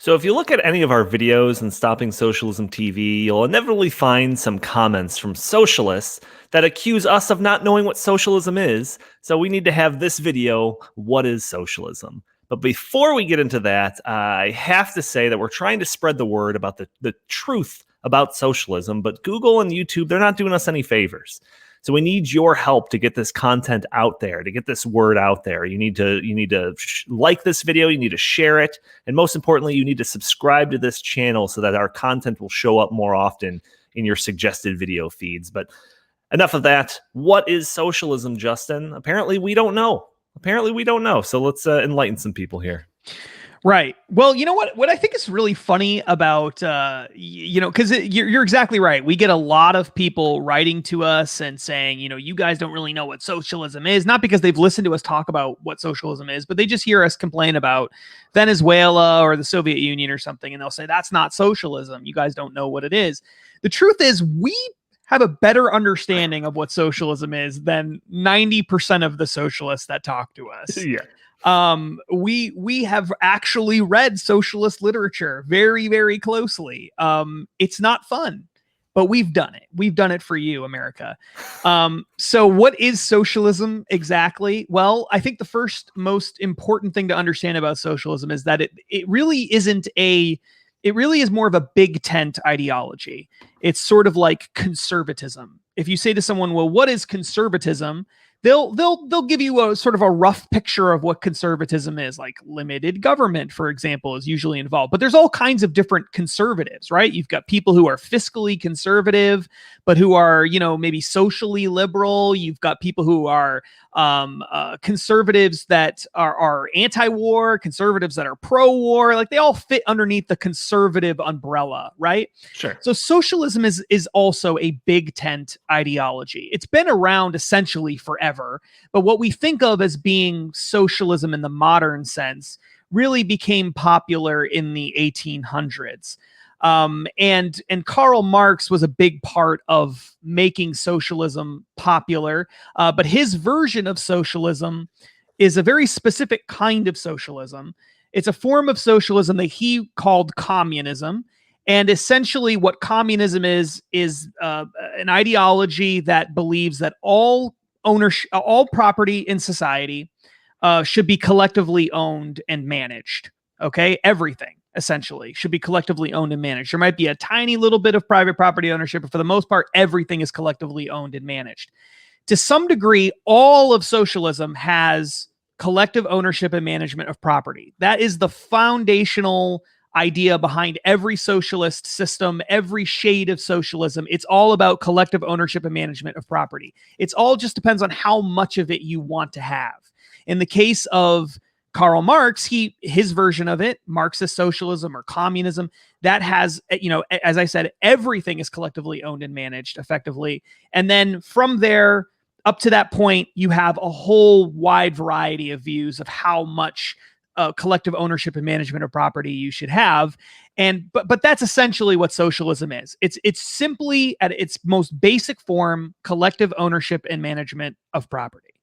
So, if you look at any of our videos in Stopping Socialism TV, you'll inevitably find some comments from socialists that accuse us of not knowing what socialism is. So, we need to have this video, What is Socialism? But before we get into that, I have to say that we're trying to spread the word about the truth about socialism, but Google and YouTube, they're not doing us any favors. So we need your help to get this content out there, to get this word out there. You need to like this video, you need to share it, and most importantly, you need to subscribe to this channel so that our content will show up more often in your suggested video feeds. But enough of that. What is socialism, Justin? Apparently we don't know. So let's enlighten some people here. Right. Well, you know what I think is really funny about, because you're exactly right. We get a lot of people writing to us and saying, you guys don't really know what socialism is, not because they've listened to us talk about what socialism is, but they just hear us complain about Venezuela or the Soviet Union or something. And they'll say, that's not socialism. You guys don't know what it is. The truth is we have a better understanding of what socialism is than 90% of the socialists that talk to us. Yeah. We have actually read socialist literature very, very closely. It's not fun, but we've done it. We've done it for you, America. So what is socialism exactly? Well, I think the first most important thing to understand about socialism is that it really is more of a big tent ideology. It's sort of like conservatism. If you say to someone, well, what is conservatism? They'll give you a sort of a rough picture of what conservatism is. Like limited government, for example, is usually involved. But there's all kinds of different conservatives, right? You've got people who are fiscally conservative, but who are, maybe socially liberal. You've got people who are conservatives that are anti-war, conservatives that are pro-war. Like they all fit underneath the conservative umbrella, right? Sure. So socialism is also a big tent ideology. It's been around essentially forever, but what we think of as being socialism in the modern sense really became popular in the 1800s. And Karl Marx was a big part of making socialism popular. But his version of socialism is a very specific kind of socialism. It's a form of socialism that he called communism. And essentially what communism is an ideology that believes that all property in society should be collectively owned and managed. Okay, everything essentially should be collectively owned and managed. There might be a tiny little bit of private property ownership, but for the most part, everything is collectively owned and managed. To some degree, all of socialism has collective ownership and management of property. That is the foundational idea behind every socialist system, every shade of socialism. It's all about collective ownership and management of property. It's all just depends on how much of it you want to have. In the case of Karl Marx, his version of it, Marxist socialism or communism, that has, as I said, everything is collectively owned and managed effectively. And then from there up to that point, you have a whole wide variety of views of how much collective ownership and management of property you should have. But that's essentially what socialism is. It's simply at its most basic form, collective ownership and management of property.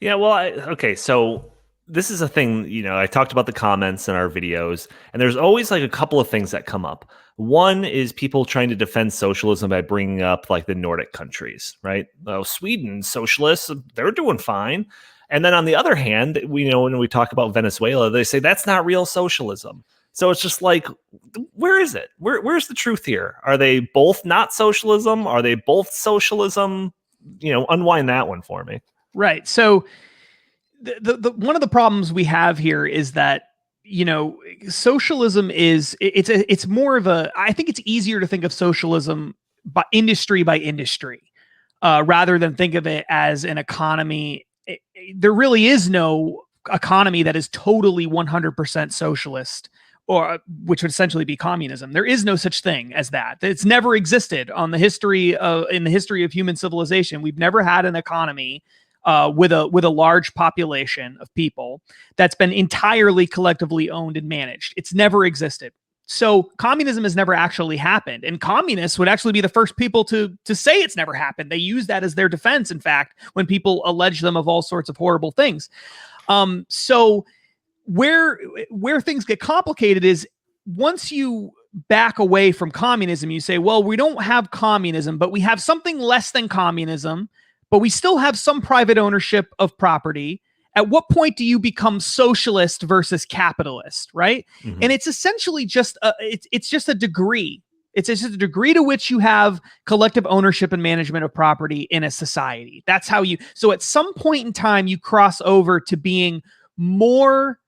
Yeah, well, so this is a thing, I talked about the comments in our videos, and there's always like a couple of things that come up. One is people trying to defend socialism by bringing up like the Nordic countries, right? Oh, Sweden, socialists, they're doing fine. And then on the other hand, when we talk about Venezuela, they say that's not real socialism. So it's just like, where is it? Where's the truth here? Are they both not socialism? Are they both socialism? Unwind that one for me. Right. So the one of the problems we have here is that socialism it's more of I think it's easier to think of socialism by industry rather than think of it as an economy. There really is no economy that is totally 100% socialist, or which would essentially be communism. There is no such thing as that. It's never existed in the history of human civilization. We've never had an economy with a large population of people that's been entirely collectively owned and managed. It's never existed. So communism has never actually happened, and communists would actually be the first people to say it's never happened. They use that as their defense, in fact, when people allege them of all sorts of horrible things. So where things get complicated is once you back away from communism, you say, well, we don't have communism, but we have something less than communism, but we still have some private ownership of property. At what point do you become socialist versus capitalist, right? Mhm. And it's essentially just it's just a degree. It's just a degree to which you have collective ownership and management of property in a society. That's how you. So at some point in time, you cross over to being more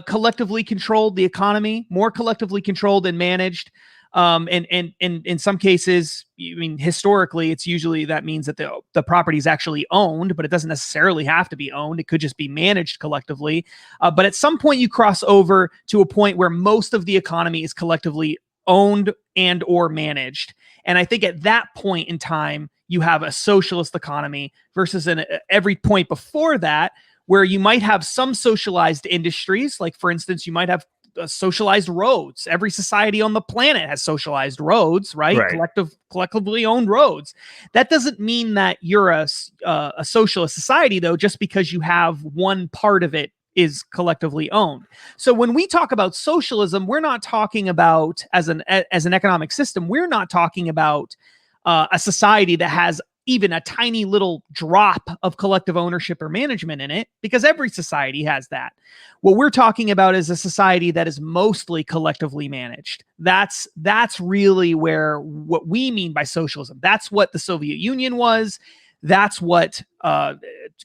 collectively controlled, the economy more collectively controlled and managed. And in some cases, I mean, historically, it's usually that means that the property is actually owned, but it doesn't necessarily have to be owned. It could just be managed collectively. But at some point, you cross over to a point where most of the economy is collectively owned and or managed. And I think at that point in time, you have a socialist economy versus every point before that, where you might have some socialized industries. Like, for instance, you might have socialized roads. Every society on the planet has socialized roads, right? Collectively owned roads. That doesn't mean that you're a socialist society, though, just because you have one part of it is collectively owned. So when we talk about socialism, we're not talking about as an economic system. We're not talking about a society that has even a tiny little drop of collective ownership or management in it, because every society has that. What we're talking about is a society that is mostly collectively managed. That's really what we mean by socialism. That's what the Soviet Union was. That's what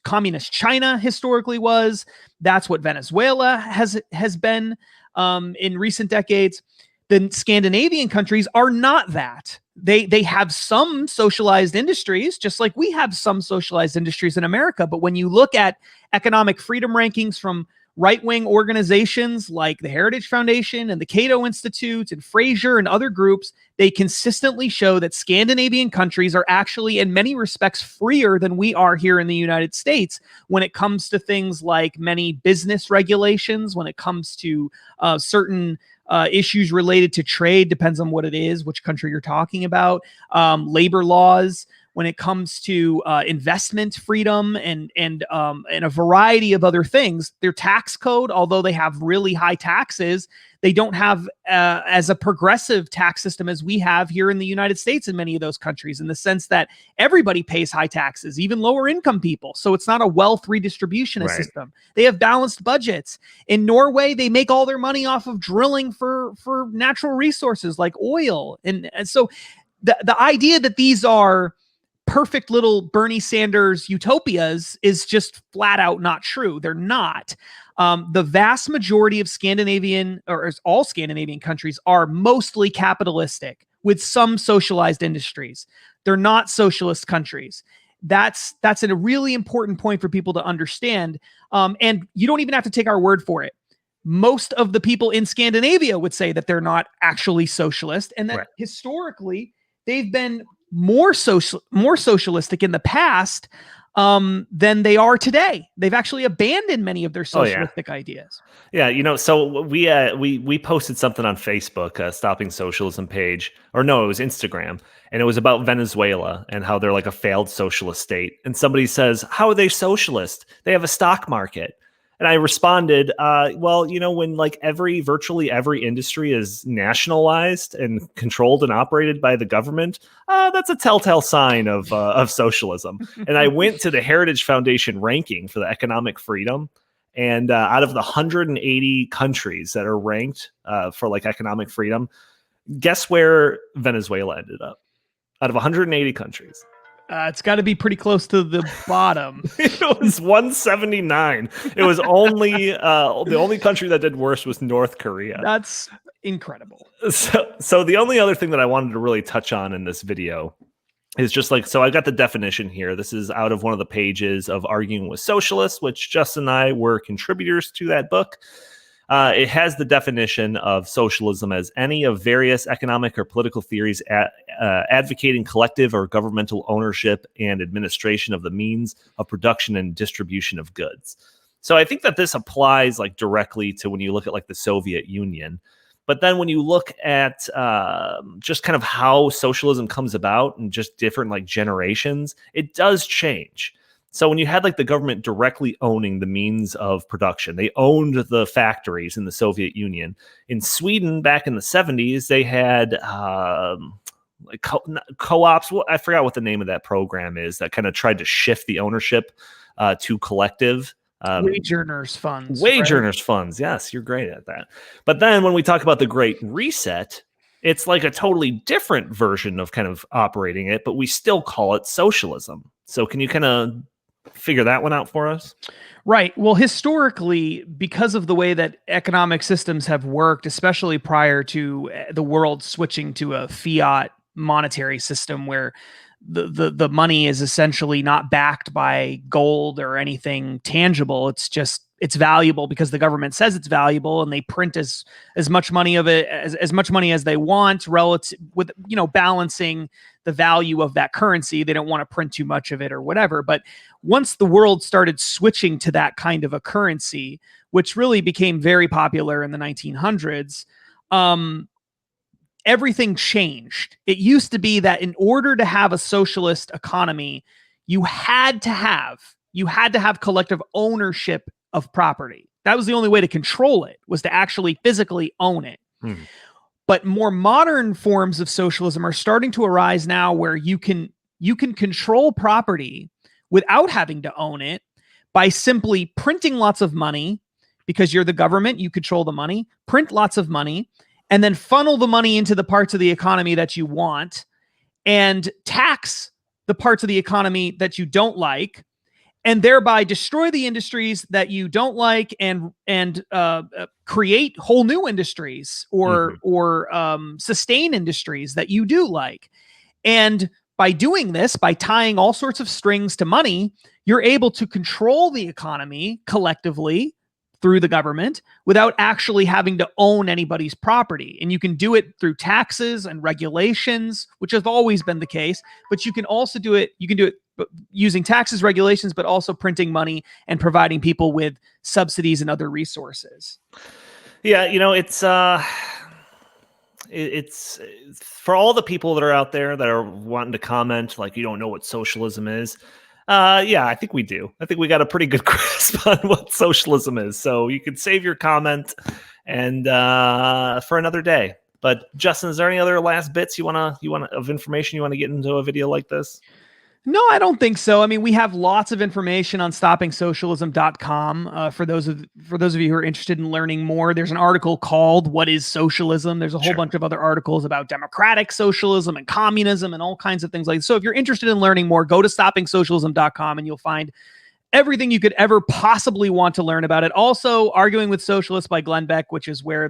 communist China historically was. That's what Venezuela has been in recent decades. The Scandinavian countries are not that. They have some socialized industries, just like we have some socialized industries in America. But when you look at economic freedom rankings from right-wing organizations like the Heritage Foundation and the Cato Institute and Fraser and other groups, they consistently show that Scandinavian countries are actually, in many respects, freer than we are here in the United States when it comes to things like many business regulations, when it comes to certain issues related to trade, depends on what it is, which country you're talking about, labor laws, when it comes to investment freedom and a variety of other things. Their tax code, although they have really high taxes, they don't have as a progressive tax system as we have here in the United States in many of those countries, in the sense that everybody pays high taxes, even lower income people. So it's not a wealth redistribution system. They have balanced budgets. In Norway, they make all their money off of drilling for natural resources like oil. And so the idea that these are perfect little Bernie Sanders utopias is just flat out not true. They're not. The vast majority of Scandinavian, or all Scandinavian countries, are mostly capitalistic with some socialized industries. They're not socialist countries. That's a really important point for people to understand. And you don't even have to take our word for it. Most of the people in Scandinavia would say that they're not actually socialist, and that historically they've been more socialistic in the past than they are today. They've actually abandoned many of their socialistic ideas. Yeah, so we posted something on Facebook, Stopping Socialism page, or no, it was Instagram, and it was about Venezuela and how they're like a failed socialist state. And somebody says, "How are they socialist? They have a stock market." And I responded, well, when like virtually every industry is nationalized and controlled and operated by the government, that's a telltale sign of socialism. And I went to the Heritage Foundation ranking for the economic freedom. And out of the 180 countries that are ranked for like economic freedom, guess where Venezuela ended up? Out of 180 countries. It's got to be pretty close to the bottom. It was 179. It was only the only country that did worse was North Korea. That's incredible. So the only other thing that I wanted to really touch on in this video is just like, so I got the definition here. This is out of one of the pages of Arguing with Socialists, which Justin and I were contributors to that book. It has the definition of socialism as any of various economic or political theories advocating collective or governmental ownership and administration of the means of production and distribution of goods. So I think that this applies like directly to when you look at like the Soviet Union. But then when you look at just kind of how socialism comes about and just different like generations, it does change. So when you had like the government directly owning the means of production, they owned the factories in the Soviet Union. In Sweden, back in the 70s, they had like co-ops. I forgot what the name of that program is that kind of tried to shift the ownership to collective. Wage earners funds. Wage right? earners funds. Yes, you're great at that. But then when we talk about the Great Reset, it's like a totally different version of kind of operating it, but we still call it socialism. So can you kind of figure that one out for us? Right. Well, historically, because of the way that economic systems have worked, especially prior to the world switching to a fiat monetary system where the money is essentially not backed by gold or anything tangible. It's valuable because the government says it's valuable, and they print as much money of it as much money as they want, relative with balancing the value of that currency. They don't want to print too much of it or whatever. But once the world started switching to that kind of a currency, which really became very popular in the 1900s, everything changed. It used to be that in order to have a socialist economy, you had to have collective ownership of property. That was the only way to control it, was to actually physically own it. But more modern forms of socialism are starting to arise now, where you can control property without having to own it by simply printing lots of money. Because you're the government, you control the money, print lots of money, and then funnel the money into the parts of the economy that you want, and tax the parts of the economy that you don't like, and thereby destroy the industries that you don't like, and create whole new industries, or sustain industries that you do like. And by doing this, by tying all sorts of strings to money, you're able to control the economy collectively through the government without actually having to own anybody's property. And you can do it through taxes and regulations, which has always been the case, but you can also do it using taxes, regulations, but also printing money and providing people with subsidies and other resources. Yeah, it's for all the people that are out there that are wanting to comment like you don't know what socialism is. Yeah, I think we do. I think we got a pretty good grasp on what socialism is. So you could save your comment and for another day. But Justin, is there any other last bits of information you want to get into a video like this? No, I don't think so. I mean, we have lots of information on stoppingsocialism.com. For those of you who are interested in learning more, there's an article called "What is Socialism?" There's a whole bunch of other articles about democratic socialism and communism and all kinds of things like that. So if you're interested in learning more, go to stoppingsocialism.com and you'll find everything you could ever possibly want to learn about it. Also, Arguing with Socialists by Glenn Beck, which is where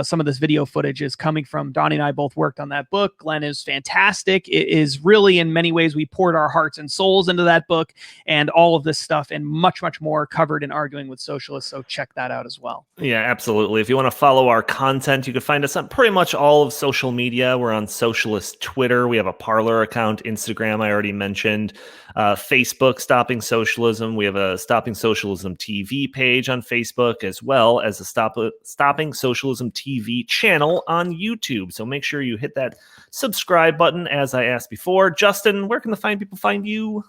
some of this video footage is coming from. Donnie and I both worked on that book. Glenn is fantastic. It is really, in many ways, we poured our hearts and souls into that book, and all of this stuff and much, much more covered in Arguing with Socialists. So check that out as well. Yeah, absolutely. If you want to follow our content, you can find us on pretty much all of social media. We're on Socialist Twitter. We have a Parler account, Instagram, I already mentioned, Facebook, Stopping Socialism. We have a Stopping Socialism TV page on Facebook, as well as a Stopping Socialism TV channel on YouTube. So make sure you hit that subscribe button, as I asked before. Justin, where can the people find you?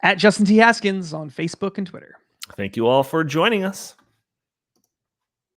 At Justin T. Haskins on Facebook and Twitter. Thank you all for joining us.